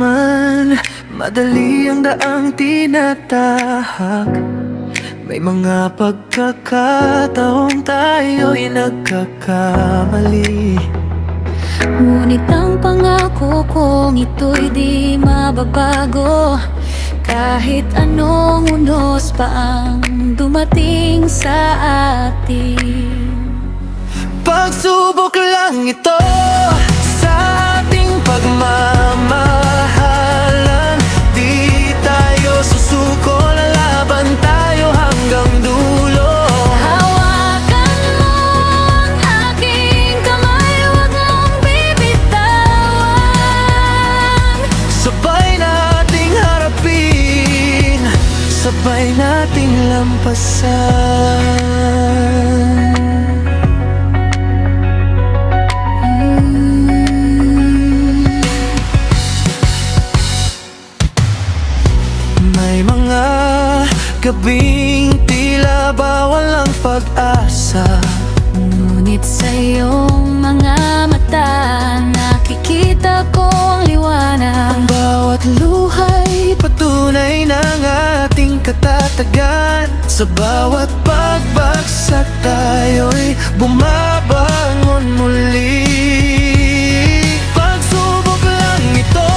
man madali ang daang tinatahak, may mga pagkakataong tayo'y nagkakamali. Ngunit ang pangako kong ito'y di mababago, kahit anong unos pa ang dumating sa atin. Pagsubok lang ito sa ating pagmamahalan. Di tayo susuko, lalaban tayo hanggang dulo. Hawakan mo ang aking kamay, huwag mong bibitawan. Sabay nating harapin, sabay nating lampasan. May mga gabing tila bawal ang pag-asa, Ngunit sa iyong mga mata nakikita ko ang liwanag. ang bawat luha'y patunay ng ating katatagan. Sa bawat pagbagsak tayo'y bumabangon muli. Pagsubok lang ito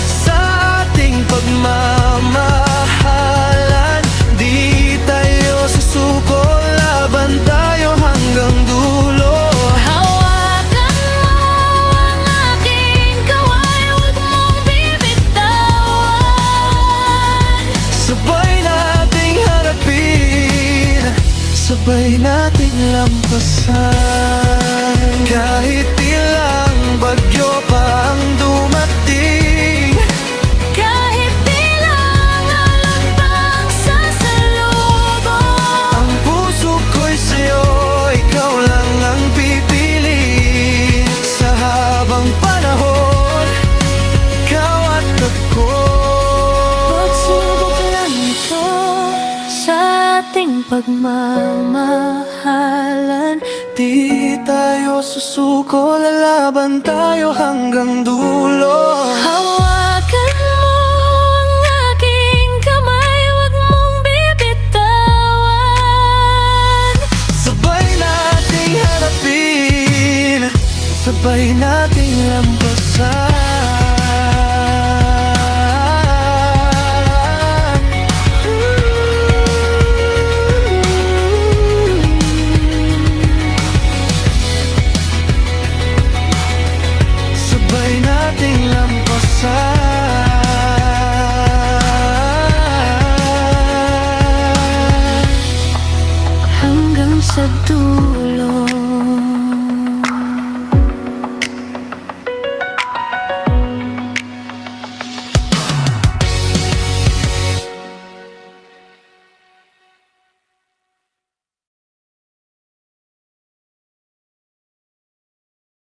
sa ating pagmamahalan. Di tayo susuko, laban tayo hanggang dulo. Hawakan mo ang aking kamay, huwag mong bibitawan. Sabay nating harapin, sabay nating lampasan. Kahit ilang bagyo pa ang dumating, Kahit di lang alam pang sasalubong, ang puso ko'y sa'yo, ikaw lang ang pipiliin. Sa habang panahon, ikaw at ako. pagsubok lang ito sa ating pagmamahalan. Di tayo susuko, lalaban tayo hanggang dulo. Hawakan mo ang aking kamay, huwag mong bibitawan. Sabay nating harapin, sabay nating lampasan. Sabay nating lampasan Hanggang sa dulo.